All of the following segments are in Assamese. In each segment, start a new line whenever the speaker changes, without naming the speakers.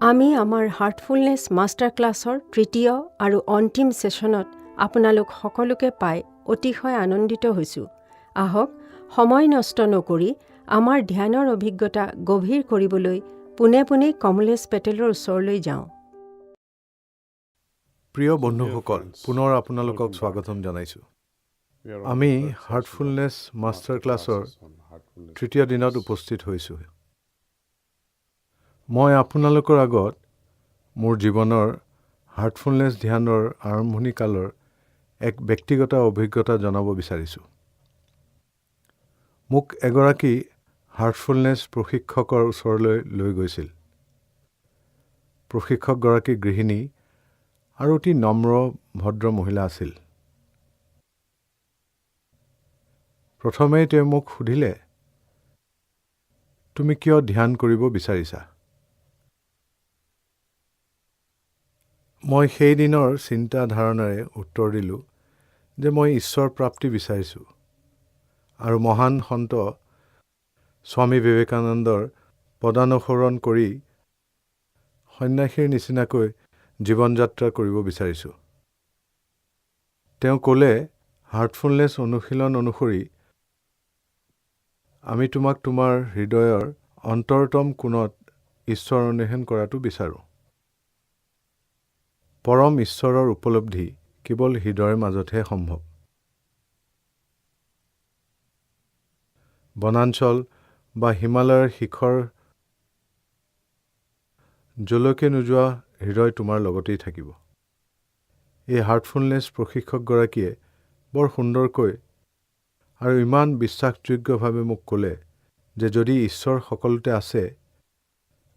আমি আমাৰ হাৰ্টফুলনেছ মাষ্টাৰ ক্লাছৰ তৃতীয় আৰু অন্তিম ছেছনত আপোনালোক সকলোকে পাই অতিশয় আনন্দিত হৈছোঁ। আহক সময় নষ্ট নকৰি আমাৰ ধ্যানৰ অভিজ্ঞতা গভীৰ কৰিবলৈ পোনে পোনে কমলেশ পেটেলৰ ওচৰলৈ যাওঁ।
প্ৰিয় বন্ধুসকল, পুনৰ আপোনালোকক স্বাগতম জনাইছোঁ। আমি হাৰ্টফুলনেছ মাষ্টাৰ ক্লাছৰ তৃতীয় দিনত উপস্থিত হৈছোঁ। মই আপোনালোকৰ আগত মোৰ জীৱনৰ হাৰ্টফুলনেছ ধ্যানৰ আৰম্ভণি কালৰ এক ব্যক্তিগত অভিজ্ঞতা জনাব বিচাৰিছোঁ। মোক এগৰাকী হাৰ্টফুলনেছ প্ৰশিক্ষকৰ ওচৰলৈ লৈ গৈছিল। প্ৰশিক্ষকগৰাকী গৃহিণী আৰু অতি নম্ৰ ভদ্ৰ মহিলা আছিল। প্ৰথমেই তেওঁ মোক সুধিলে, তুমি কিয় ধ্যান কৰিব বিচাৰিছা? মই সেই দিনৰ চিন্তা ধাৰণাৰে উত্তৰ দিলোঁ যে মই ঈশ্বৰ প্ৰাপ্তি বিচাৰিছোঁ আৰু মহান সন্ত স্বামী বিবেকানন্দৰ পদানুসৰণ কৰি সন্ন্যাসীৰ নিচিনাকৈ জীৱন যাত্ৰা কৰিব বিচাৰিছোঁ। তেওঁ ক'লে, হাৰ্টফুলনেছ অনুশীলন অনুসৰি আমি তোমাক তোমাৰ হৃদয়ৰ অন্তৰতম কোণত ঈশ্বৰ অন্বেষণ কৰাটো বিচাৰোঁ। পৰম ঈশ্বৰৰ উপলব্ধি কেৱল হৃদয়ৰ মাজতহে সম্ভৱ। বনাঞ্চল বা হিমালয়ৰ শিখৰ যলৈকে নোযোৱা, হৃদয় তোমাৰ লগতেই থাকিব। এই হাৰ্টফুলনেছ প্ৰশিক্ষকগৰাকীয়ে বৰ সুন্দৰকৈ আৰু ইমান বিশ্বাসযোগ্যভাৱে মোক ক'লে যে যদি ঈশ্বৰ সকলোতে আছে,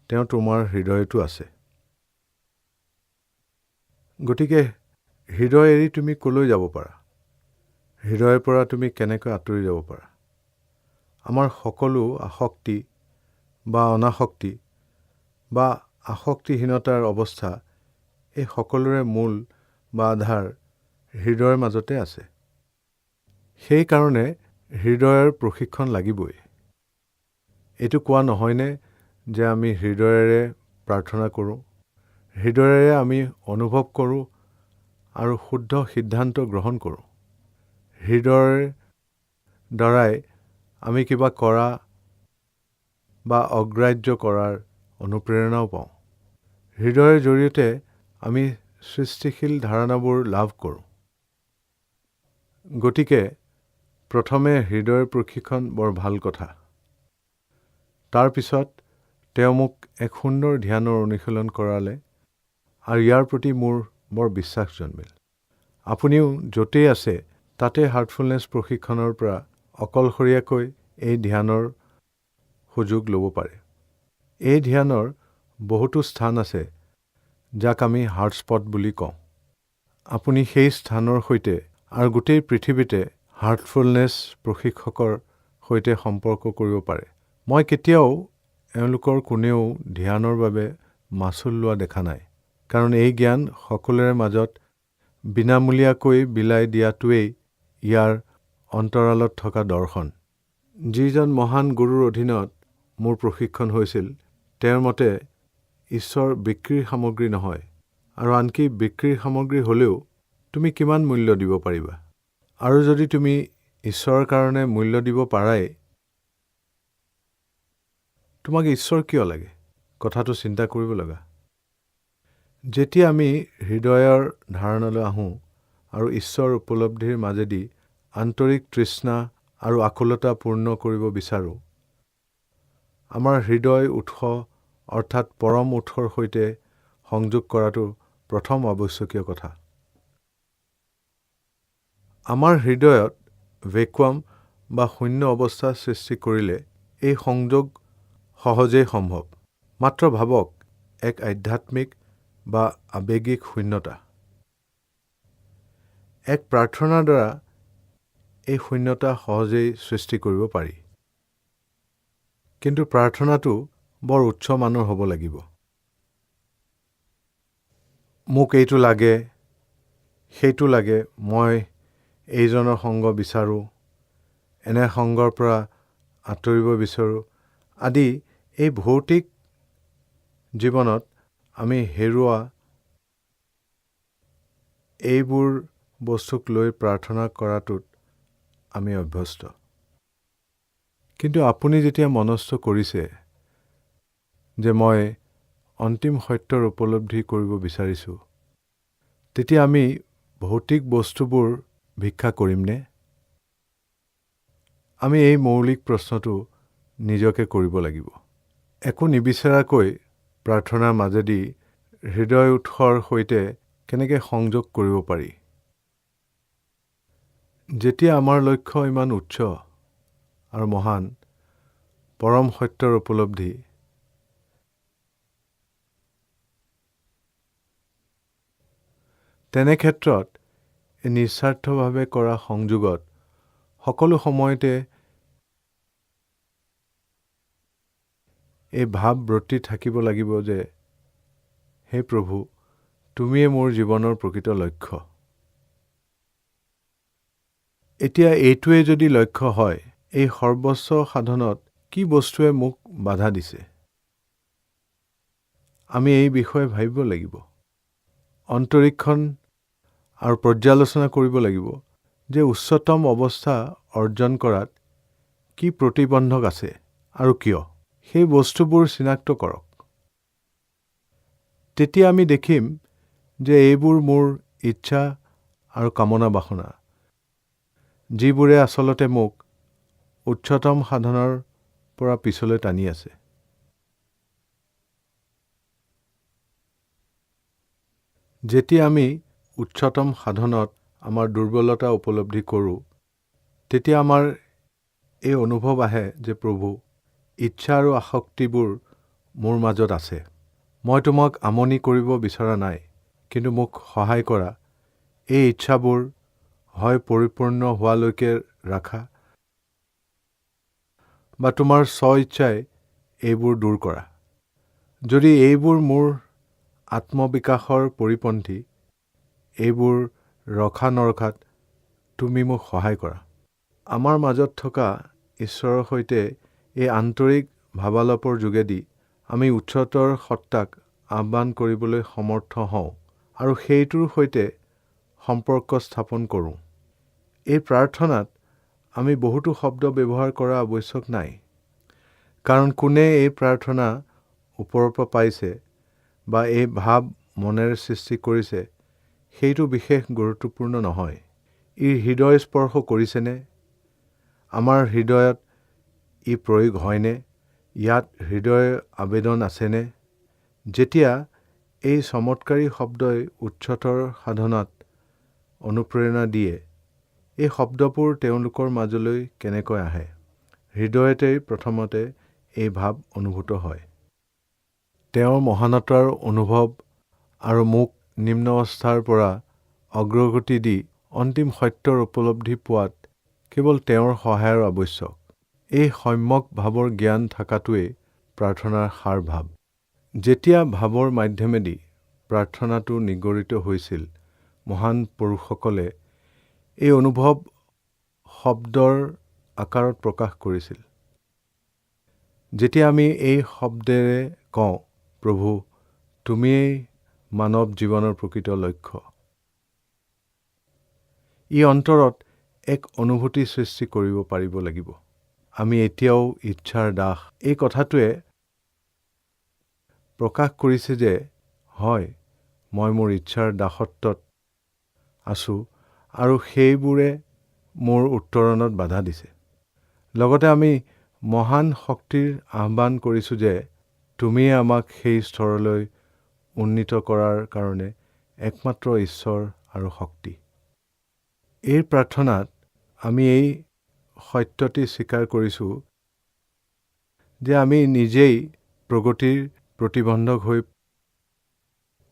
তেওঁ তোমাৰ হৃদয়তো আছে। গতিকে হৃদয় এৰি তুমি ক'লৈ যাব পাৰা? হৃদয়ৰ পৰা তুমি কেনেকৈ আঁতৰি যাব পাৰা? আমাৰ সকলো আসক্তি বা অনাসক্তি বা আসক্তিহীনতাৰ অৱস্থা, এই সকলোৰে মূল বা আধাৰ হৃদয়ৰ মাজতে আছে। সেইকাৰণে হৃদয়ৰ প্ৰশিক্ষণ লাগিবই। এইটো কোৱা নহয়নে যে আমি হৃদয়েৰে প্ৰাৰ্থনা কৰোঁ, হৃদয়েৰে আমি অনুভৱ কৰোঁ আৰু শুদ্ধ সিদ্ধান্ত গ্ৰহণ কৰোঁ। হৃদয়ৰ দ্বাৰাই আমি কিবা কৰা বা অগ্ৰাহ্য কৰাৰ অনুপ্ৰেৰণাও পাওঁ। হৃদয়ৰ জৰিয়তে আমি সৃষ্টিশীল ধাৰণাবোৰ লাভ কৰোঁ। গতিকে প্ৰথমে হৃদয়ৰ প্ৰশিক্ষণ বৰ ভাল কথা। তাৰ পিছত তেওঁ মোক এক সুন্দৰ ধ্যানৰ অনুশীলন কৰালে আৰু ইয়াৰ প্ৰতি মোৰ বৰ বিশ্বাস জন্মিল। আপুনিও য'তেই আছে তাতে হাৰ্টফুলনেছ প্ৰশিক্ষণৰ পৰা অকলশৰীয়াকৈ এই ধ্যানৰ সুযোগ ল'ব পাৰে। এই ধ্যানৰ বহুতো স্থান আছে যাক আমি হাৰ্টস্পট বুলি কওঁ। আপুনি সেই স্থানৰ সৈতে আৰু গোটেই পৃথিৱীতে হাৰ্টফুলনেছ প্ৰশিক্ষকৰ সৈতে সম্পৰ্ক কৰিব পাৰে। মই কেতিয়াও এওঁলোকৰ কোনেও ধ্যানৰ বাবে মাচুল লোৱা দেখা নাই, কাৰণ এই জ্ঞান সকলোৰে মাজত বিনামূলীয়াকৈ বিলাই দিয়াটোৱেই ইয়াৰ অন্তৰালত থকা দৰ্শন। যিজন মহান গুৰুৰ অধীনত মোৰ প্ৰশিক্ষণ হৈছিল, তেওঁৰ মতে ঈশ্বৰ বিক্ৰীৰ সামগ্ৰী নহয়, আৰু আনকি বিক্ৰীৰ সামগ্ৰী হ'লেও তুমি কিমান মূল্য দিব পাৰিবা? আৰু যদি তুমি ঈশ্বৰৰ কাৰণে মূল্য দিব পাৰাই, তোমাক ঈশ্বৰ কিয় লাগে? কথাটো চিন্তা কৰিব লগা। যেতিয়া আমি হৃদয়ৰ ধাৰণালৈ আহোঁ আৰু ঈশ্বৰ উপলব্ধিৰ মাজেদি আন্তৰিক তৃষ্ণা আৰু আকুলতা পূৰ্ণ কৰিব বিচাৰোঁ, আমাৰ হৃদয় উৎস অৰ্থাৎ পৰম উৎসৰ সৈতে সংযোগ কৰাটো প্ৰথম আৱশ্যকীয় কথা। আমাৰ হৃদয়ত ভেকুৱাম বা শূন্য অৱস্থা সৃষ্টি কৰিলে এই সংযোগ সহজেই সম্ভৱ। মাত্ৰ ভাবক, এক আধ্যাত্মিক বা আৱেগিক শূন্যতা। এক প্ৰাৰ্থনাৰ দ্বাৰা এই শূন্যতা সহজেই সৃষ্টি কৰিব পাৰি। কিন্তু প্ৰাৰ্থনাটো বৰ উচ্চ মানৰ হ'ব লাগিব। মোক এইটো লাগে, সেইটো লাগে, মই এইজনৰ সংগ বিচাৰোঁ, এনে সংগৰ পৰা আঁতৰিব বিচাৰোঁ আদি এই ভৌতিক জীৱনত আমি হেৰুৱা এইবোৰ বস্তুক লৈ প্ৰাৰ্থনা কৰাটোত আমি অভ্যস্ত। কিন্তু আপুনি যেতিয়া মনস্থ কৰিছে যে মই অন্তিম সত্যৰ উপলব্ধি কৰিব বিচাৰিছোঁ, তেতিয়া আমি ভৌতিক বস্তুবোৰ ভিক্ষা কৰিমনে? আমি এই মৌলিক প্ৰশ্নটো নিজকে কৰিব লাগিব। একো নিবিচাৰাকৈ প্ৰাৰ্থনাৰ মাজেদি হৃদয় উৎসৰ সৈতে কেনেকৈ সংযোগ কৰিব পাৰি? যেতিয়া আমাৰ লক্ষ্য ইমান উচ্চ আৰু মহান, পৰম সত্যৰ উপলব্ধি, তেনে ক্ষেত্ৰত এই নিস্বাৰ্থভাৱে কৰা সংযোগত সকলো সময়তে এই ভাৱ ব্ৰতি থাকিব লাগিব যে হে প্ৰভু, তুমিয়ে মোৰ জীৱনৰ প্ৰকৃত লক্ষ্য। এতিয়া এইটোৱে যদি লক্ষ্য হয়, এই সৰ্বোচ্চ সাধনত কি বস্তুৱে মোক বাধা দিছে? আমি এই বিষয়ে ভাবিব লাগিব। অন্তৰীক্ষণ আৰু পৰ্যালোচনা কৰিব লাগিব যে উচ্চতম অৱস্থা অৰ্জন কৰাত কি প্ৰতিবন্ধক আছে আৰু কিয়। সেই বস্তুবোৰ চিনাক্ত কৰক। তেতিয়া আমি দেখিম যে এইবোৰ মোৰ ইচ্ছা আৰু কামনা বাসনা, যিবোৰে আচলতে মোক উচ্চতম সাধনৰ পৰা পিছলৈ টানি আছে। যেতিয়া আমি উচ্চতম সাধনত আমাৰ দুৰ্বলতা উপলব্ধি কৰোঁ, তেতিয়া আমাৰ এই অনুভৱ আহে যে প্ৰভু, ইচ্ছা আৰু আসক্তিবোৰ মোৰ মাজত আছে। মই তোমাক আমনি কৰিব বিচৰা নাই, কিন্তু মোক সহায় কৰা, এই ইচ্ছাবোৰ হয় পৰিপূৰ্ণ হোৱালৈকে ৰাখা বা তোমাৰ স্ব-ইচ্ছাই এইবোৰ দূৰ কৰা। যদি এইবোৰ মোৰ আত্মবিকাশৰ পৰিপন্থী, এইবোৰ ৰখা নৰখাত তুমি মোক সহায় কৰা। আমাৰ মাজত থকা ঈশ্বৰৰ সৈতে এই আন্তৰিক ভাৱালাপৰ যোগেদি আমি উচ্চতৰ সত্তাক আহ্বান কৰিবলৈ সমৰ্থ হওঁ আৰু সেইটোৰ সৈতে সম্পৰ্ক স্থাপন কৰোঁ। এই প্ৰাৰ্থনাত আমি বহুতো শব্দ ব্যৱহাৰ কৰা আৱশ্যক নাই, কাৰণ কোনে এই প্ৰাৰ্থনা ওপৰৰ পৰা পাইছে বা এই ভাৱ মনেৰে সৃষ্টি কৰিছে, সেইটো বিশেষ গুৰুত্বপূৰ্ণ নহয়। ই হৃদয় স্পৰ্শ কৰিছেনে? আমাৰ হৃদয়ত ই প্ৰয়োগ হয়নে? ইয়াত হৃদয়ৰ আবেদন আছেনে? যেতিয়া এই চমৎকাৰী শব্দই উচ্চতৰ সাধনাত অনুপ্ৰেৰণা দিয়ে, এই শব্দবোৰ তেওঁলোকৰ মাজলৈ কেনেকৈ আহে? হৃদয়তেই প্ৰথমতে এই ভাৱ অনুভূত হয়। তেওঁৰ মহানতাৰ অনুভৱ আৰু মোক নিম্ন অৱস্থাৰ পৰা অগ্ৰগতি দি অন্তিম সত্যৰ উপলব্ধি পোৱাত কেৱল তেওঁৰ সহায়ৰ আৱশ্যক। এই সম্যক ভাৱৰ জ্ঞান থকাটোৱেই প্ৰাৰ্থনাৰ সাৰ ভাৱ। যেতিয়া ভাৱৰ মাধ্যমেদি প্ৰাৰ্থনাটো নিগৰিত হৈছিল, মহান পুৰুষসকলে এই অনুভৱ শব্দৰ আকাৰত প্ৰকাশ কৰিছিল। যেতিয়া আমি এই শব্দেৰে কওঁ, প্ৰভু, তুমিয়েই মানৱ জীৱনৰ প্ৰকৃত লক্ষ্য, ই অন্তৰত এক অনুভূতি সৃষ্টি কৰিব পাৰিব লাগিব। আমি এতিয়াও ইচ্ছাৰ দাস। এই কথাটোৱে প্ৰকাশ কৰিছে যে হয়, মই মোৰ ইচ্ছাৰ দাসত্বত আছোঁ আৰু সেইবোৰে মোৰ উত্তৰণত বাধা দিছে। লগতে আমি মহান শক্তিৰ আহ্বান কৰিছোঁ যে তুমিয়ে আমাক সেই স্তৰলৈ উন্নীত কৰাৰ কাৰণে একমাত্ৰ ঈশ্বৰ আৰু শক্তি। এই প্ৰাৰ্থনাত আমি এই সত্যটি স্বীকাৰ কৰিছোঁ যে আমি নিজেই প্ৰগতিৰ প্ৰতিবন্ধক হৈ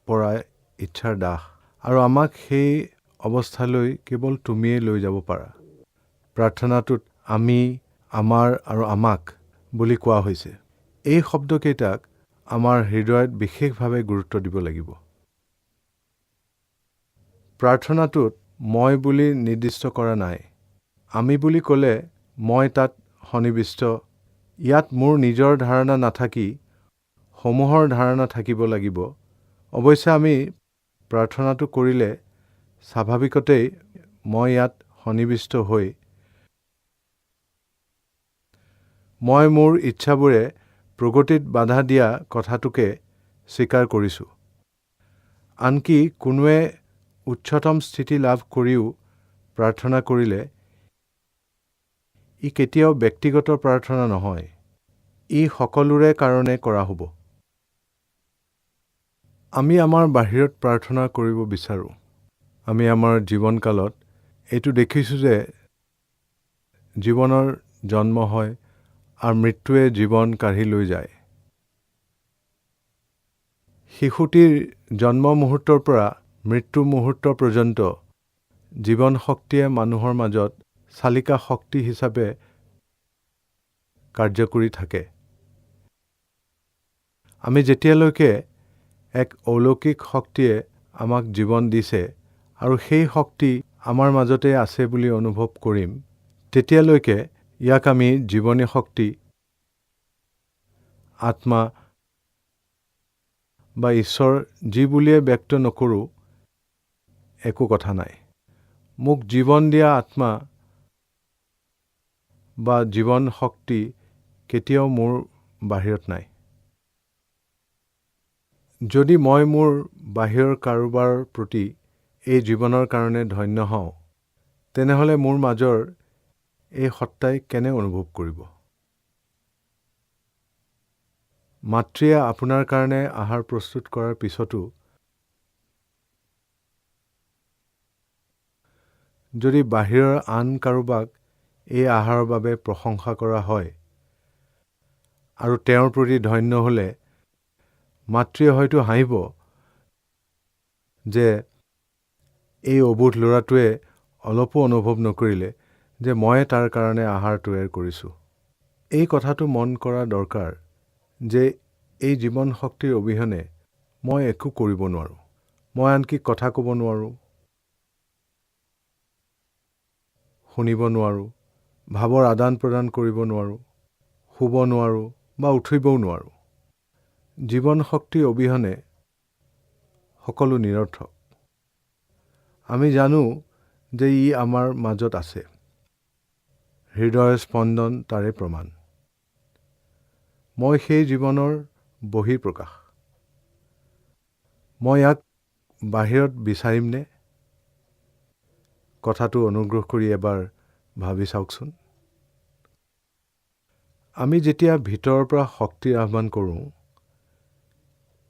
পৰা ইচ্ছাৰ দাস আৰু আমাক সেই অৱস্থালৈ কেৱল তুমিয়ে লৈ যাব পাৰা। প্ৰাৰ্থনাটোত আমি, আমাৰ আৰু আমাক বুলি কোৱা হৈছে। এই শব্দকেইটাক আমাৰ হৃদয়ত বিশেষভাৱে গুৰুত্ব দিব লাগিব। প্ৰাৰ্থনাটোত মই বুলি নিৰ্দিষ্ট কৰা নাই। আমি বুলি ক'লে মই তাত সন্নিৱিষ্ট। ইয়াত মোৰ নিজৰ ধাৰণা নাথাকি সমূহৰ ধাৰণা থাকিব লাগিব অৱশ্যে আমি প্ৰাৰ্থনাটো কৰিলে স্বাভাৱিকতেই মই ইয়াত সন্নিৱিষ্ট হৈ মই মোৰ ইচ্ছাবোৰে প্ৰগতিত বাধা দিয়া কথাটোকে স্বীকাৰ কৰিছোঁ। আনকি কোনোৱে উচ্চতম স্থিতি লাভ কৰিও প্ৰাৰ্থনা কৰিলে ই কেতিয়াও ব্যক্তিগত প্ৰাৰ্থনা নহয়, ই সকলোৰে কাৰণে কৰা হ'ব। আমি আমাৰ বাহিৰত প্ৰাৰ্থনা কৰিব বিচাৰোঁ। আমি আমাৰ জীৱনকালত এইটো দেখিছোঁ যে জীৱনৰ জন্ম হয় আৰু মৃত্যুৱে জীৱন কাঢ়ি লৈ যায়। শিশুটিৰ জন্ম মুহূৰ্তৰ পৰা মৃত্যু মুহূৰ্ত পৰ্যন্ত জীৱন শক্তিয়ে মানুহৰ মাজত চালিকা শক্তি হিচাপে কাৰ্য কৰি থাকে। আমি যেতিয়ালৈকে এক অলৌকিক শক্তিয়ে আমাক জীৱন দিছে আৰু সেই শক্তি আমাৰ মাজতে আছে বুলি অনুভৱ কৰিম, তেতিয়ালৈকে ইয়াক আমি জীৱনী শক্তি, আত্মা বা ঈশ্বৰ যি বুলিয়ে ব্যক্ত নকৰোঁ, একো কথা নাই। মোক জীৱন দিয়া আত্মা বা জীৱন শক্তি কেতিয়াও মোৰ বাহিৰত নাই। যদি মই মোৰ বাহিৰৰ কাৰোবাৰ প্ৰতি এই জীৱনৰ কাৰণে ধন্য হওঁ, তেনেহ'লে মোৰ মাজৰ এই সত্তাই কেনে অনুভৱ কৰিব? মাতৃয়ে আপোনাৰ কাৰণে আহাৰ প্ৰস্তুত কৰাৰ পিছতো যদি বাহিৰৰ আন কাৰোবাক এই আহাৰৰ বাবে প্ৰশংসা কৰা হয় আৰু তেওঁৰ প্ৰতি ধন্য হ'লে মাতৃয়ে হয়তো হাঁহিব যে এই অবোধ ল'ৰাটোৱে অলপো অনুভৱ নকৰিলে যে মই তাৰ কাৰণে আহাৰ তৈয়াৰ কৰিছোঁ। এই কথাটো মন কৰা দৰকাৰ যে এই জীৱন শক্তিৰ অবিহনে মই একো কৰিব নোৱাৰোঁ। মই আনকি কথা ক'ব নোৱাৰোঁ, শুনিব নোৱাৰোঁ, ভাৱৰ আদান প্ৰদান কৰিব নোৱাৰোঁ, শুব নোৱাৰোঁ বা উঠিবও নোৱাৰোঁ। জীৱন শক্তি অবিহনে সকলো নিৰৰ্থক। আমি জানো যে ই আমাৰ মাজত আছে। হৃদয়ৰ স্পন্দন তাৰে প্ৰমাণ। মই সেই জীৱনৰ বহিঃপ্ৰকাশ। মই ইয়াক বাহিৰত বিচাৰিমনে? কথাটো অনুগ্ৰহ কৰি এবাৰ ভাবি চাওকচোন। আমি যেতিয়া ভিতৰৰ পৰা শক্তিৰ আহ্বান কৰোঁ,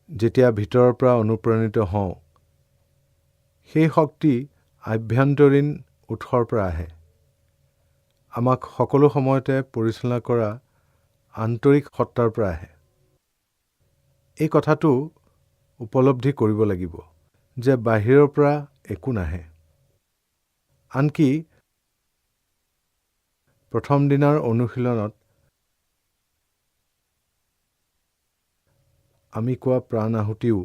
যেতিয়া ভিতৰৰ পৰা অনুপ্ৰাণিত হওঁ, সেই শক্তি আভ্যন্তৰীণ উৎসৰ পৰা আহে। আমাক সকলো সময়তে পৰিচালনা কৰা আন্তৰিক সত্তাৰ পৰা আহে। এই কথাটো উপলব্ধি কৰিব লাগিব যে বাহিৰৰ পৰা একো নাহে। আনকি প্ৰথম দিনাৰ অনুশীলনত আমি কোৱা প্ৰাণ আহুতিও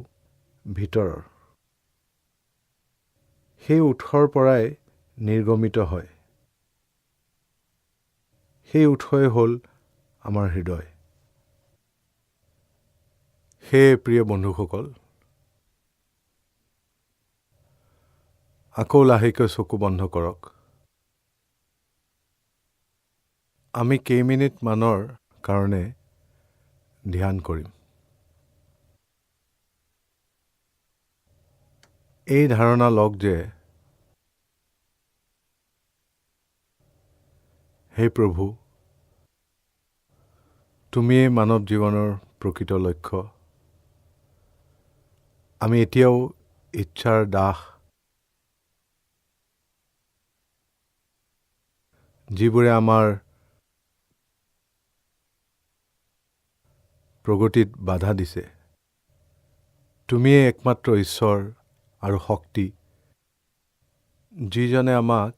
ভিতৰৰ। সেই উৎসৰ পৰাই নিৰ্গমিত হয়। সেই উৎসই হ'ল আমাৰ হৃদয়। সেয়ে প্ৰিয় বন্ধুসকল, আকৌ লাহেকৈ চকু বন্ধ কৰক। আমি কেইমিনিটমানৰ কাৰণে ধ্যান কৰিম। এই ধাৰণা লওক যে হে প্ৰভু, তুমিয়েই মানৱ জীৱনৰ প্ৰকৃত লক্ষ্য। আমি এতিয়াও ইচ্ছাৰ দাস, যিবোৰে আমাৰ প্ৰগতিত বাধা দিছে। তুমিয়েই একমাত্ৰ ঈশ্বৰ আৰু শক্তি, যিজনে আমাক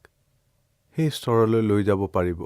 সেই স্তৰলৈ লৈ যাব পাৰিব।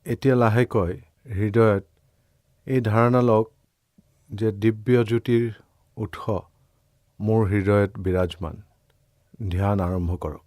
এতিয়া লাহেকৈ হৃদয়ত এই ধাৰণা লওক যে দিব্য জ্যোতিৰ উৎস মোৰ হৃদয়ত বিৰাজমান। ধ্যান আৰম্ভ কৰক।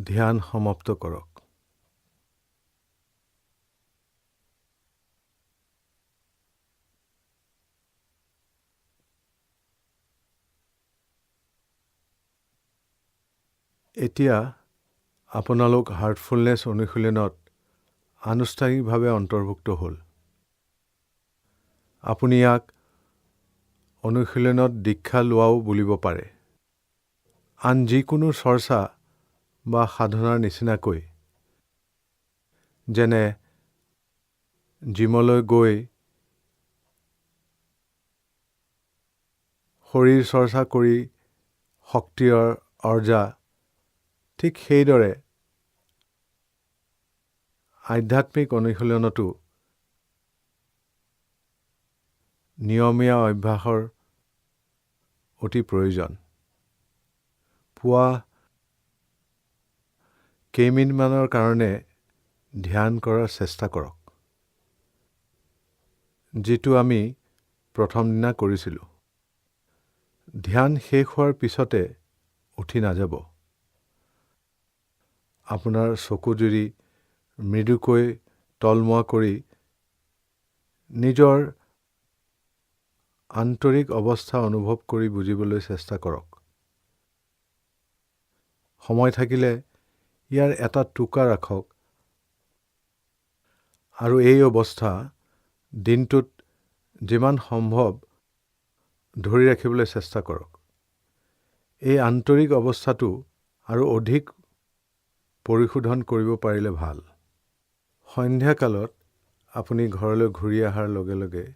ধ্যান সমাপ্ত কৰক। এতিয়া আপোনালোক হাৰ্টফুলনেছ অনুশীলনত আনুষ্ঠানিকভাৱে অন্তৰ্ভুক্ত হ'ল। আপুনি ইয়াক অনুশীলনত দীক্ষা লোৱাও বুলিব পাৰে। আন যিকোনো চৰ্চা বা সাধনাৰ নিচিনাকৈ, যেনে জিমলৈ গৈ শৰীৰ চৰ্চা কৰি শক্তিৰ অৰ্জা, ঠিক সেইদৰে আধ্যাত্মিক অনুশীলনতো নিয়মীয়া অভ্যাসৰ অতি প্ৰয়োজন। পুৱা কেইমিনিটমানৰ কাৰণে ধ্যান কৰাৰ চেষ্টা কৰক, যিটো আমি প্ৰথম দিনা কৰিছিলোঁ। ধ্যান শেষ হোৱাৰ পিছতে উঠি নাযাব। আপোনাৰ চকু জুৰি মৃদুকৈ তলমুৱা কৰি নিজৰ আন্তৰিক অৱস্থা অনুভৱ কৰি বুজিবলৈ চেষ্টা কৰক। সময় থাকিলে ইয়াৰ এটা টোকা ৰাখক আৰু এই অৱস্থা দিনটোত যিমান সম্ভৱ ধৰি ৰাখিবলৈ চেষ্টা কৰক। এই আন্তৰিক অৱস্থাটো আৰু অধিক পৰিশোধন কৰিব পাৰিলে ভাল। সন্ধিয়াকালত আপুনি ঘৰলৈ ঘূৰি অহাৰ লগে লগে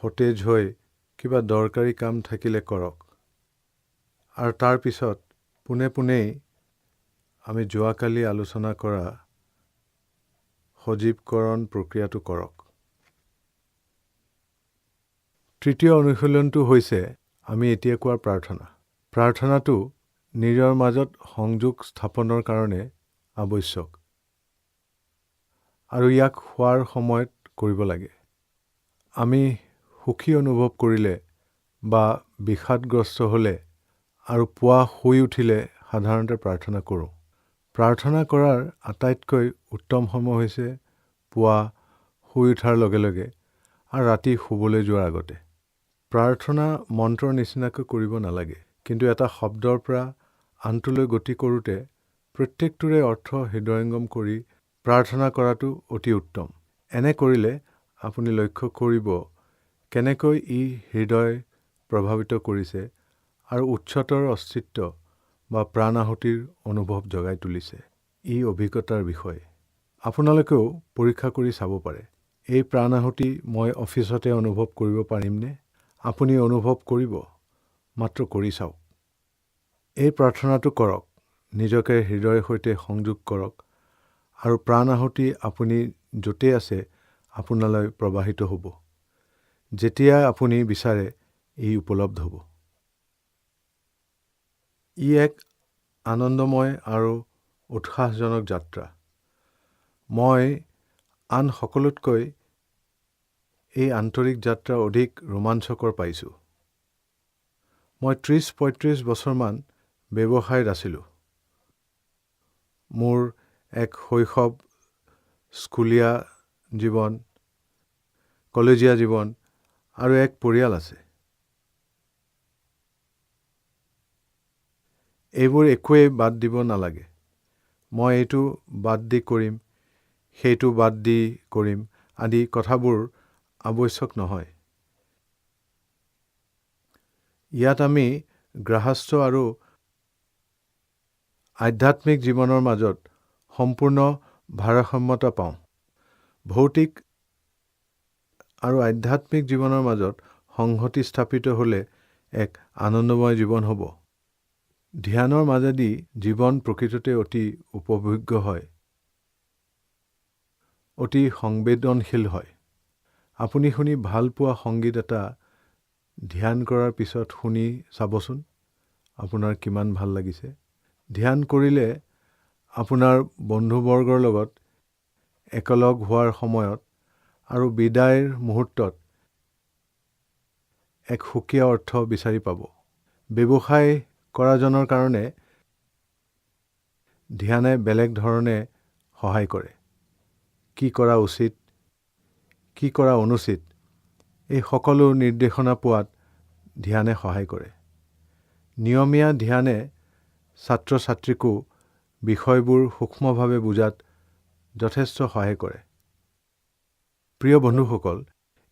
সতেজ হৈ কিবা দৰকাৰী কাম থাকিলে কৰক, আৰু তাৰ পিছত পোনে আমি যোৱাকালি আলোচনা কৰা সজীৱকৰণ প্ৰক্ৰিয়াটো কৰক। তৃতীয় অনুশীলনটো হৈছে আমি এতিয়া কোৱাৰ প্ৰাৰ্থনা। প্ৰাৰ্থনাটো নিজৰ মাজত সংযোগ স্থাপনৰ কাৰণে আৱশ্যক, আৰু ইয়াক শোৱাৰ সময়ত কৰিব লাগে। আমি সুখী অনুভৱ কৰিলে বা বিষাদগ্ৰস্ত হ'লে আৰু পুৱা শুই উঠিলে সাধাৰণতে প্ৰাৰ্থনা কৰোঁ। প্ৰাৰ্থনা কৰাৰ আটাইতকৈ উত্তম সময় হৈছে পুৱা শুই উঠাৰ লগে লগে আৰু ৰাতি শুবলৈ যোৱাৰ আগতে। প্ৰাৰ্থনা মন্ত্ৰৰ নিচিনাকৈ কৰিব নালাগে, কিন্তু এটা শব্দৰ পৰা আনটোলৈ গতি কৰোঁতে প্ৰত্যেকটোৰে অৰ্থ হৃদয়ংগম কৰি প্ৰাৰ্থনা কৰাটো অতি উত্তম। এনে কৰিলে আপুনি লক্ষ্য কৰিব কেনেকৈ ই হৃদয় প্ৰভাৱিত কৰিছে আৰু উচ্চতৰ অস্তিত্ব বা প্ৰাণাহুতিৰ অনুভৱ জগাই তুলিছে। ই অভিজ্ঞতাৰ বিষয়। আপোনালোকেও পৰীক্ষা কৰি চাব পাৰে, এই প্ৰাণাহুতি মই অফিচতে অনুভৱ কৰিব পাৰিমনে? আপুনি অনুভৱ কৰিব, মাত্ৰ কৰি চাওক। এই প্ৰাৰ্থনাটো কৰক, নিজকে হৃদয়ৰ সৈতে সংযোগ কৰক, আৰু প্ৰাণাহুতি আপুনি য'তে আছে আপোনালৈ প্ৰবাহিত হ'ব। যেতিয়া আপুনি বিচাৰে ই উপলব্ধ হ'ব। ই এক আনন্দময় আৰু উৎসাহজনক যাত্ৰা। মই আন সকলোতকৈ এই আন্তৰিক যাত্ৰা অধিক ৰোমাঞ্চকৰ পাইছোঁ। মই ৩০-৩৫ বছৰমান ব্যৱসায়ত আছিলোঁ। মোৰ এক শৈশৱ, স্কুলীয়া জীৱন, কলেজীয়া জীৱন আৰু এক পৰিয়াল আছে। এইবোৰ একোৱেই বাদ দিব নালাগে। মই এইটো বাদ দি কৰিম, সেইটো বাদ দি কৰিম আদি কথাবোৰ আৱশ্যক নহয়। ইয়াত আমি গৃহস্থ আৰু আধ্যাত্মিক জীৱনৰ মাজত সম্পূৰ্ণ ভাৰসাম্যতা পাওঁ। ভৌতিক আৰু আধ্যাত্মিক জীৱনৰ মাজত সংহতি স্থাপিত হ'লে এক আনন্দময় জীৱন হ'ব। ধ্যানৰ মাজেদি জীৱন প্ৰকৃততে অতি উপভোগ্য হয়, অতি সংবেদনশীল হয়। আপুনি শুনি ভাল পোৱা সংগীত এটা ধ্যান কৰাৰ পিছত শুনি চাবচোন আপোনাৰ কিমান ভাল লাগিছে। ধ্যান কৰিলে আপোনাৰ বন্ধুবৰ্গৰ লগত একেলগ হোৱাৰ সময়ত আৰু বিদায়ৰ মুহূৰ্তত এক সুকীয়া অৰ্থ বিচাৰি পাব। ব্যৱসায় কৰাজনৰ কাৰণে ধ্যানে বেলেগ ধৰণে সহায় কৰে। কি কৰা উচিত, কি কৰা অনুচিত, এই সকলো নিৰ্দেশনা পোৱাত ধ্যানে সহায় কৰে। নিয়মীয়া ধ্যানে ছাত্ৰ ছাত্ৰীকো বিষয়বোৰ সূক্ষ্মভাৱে বুজাত যথেষ্ট সহায় কৰে। প্ৰিয় বন্ধুসকল,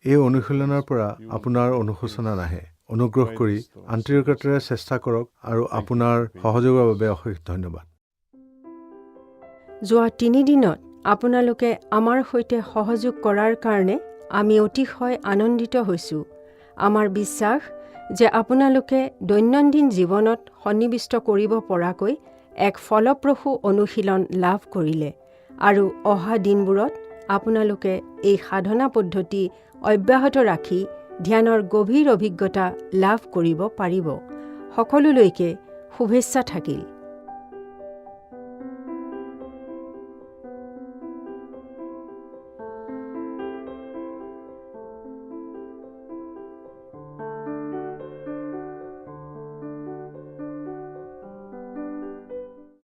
এই অনুশীলনৰ পৰা আপোনাৰ অনুশোচনা নাহে। অনুগ্ৰহ কৰি আন্তৰিকতাৰে চেষ্টা কৰক আৰু আপোনাৰ সহযোগৰ বাবে অশেষ ধন্যবাদ।
যোৱা 3 দিনত আপোনালোকে আমাৰ সৈতে সহযোগ কৰাৰ কাৰণে আমি অতিশয় আনন্দিত হৈছোঁ। আমাৰ বিশ্বাস যে আপোনালোকে দৈনন্দিন জীৱনত সন্নিৱিষ্ট কৰিব পৰাকৈ এক ফলপ্ৰসূ অনুশীলন লাভ কৰিলে আৰু অহা দিনবোৰত আপোনালোকে এই সাধনা পদ্ধতি অব্যাহত ৰাখি ধ্যানৰ গভীৰ অভিজ্ঞতা লাভ কৰিব পাৰিব। সকলোলৈকে শুভেচ্ছা থাকিল।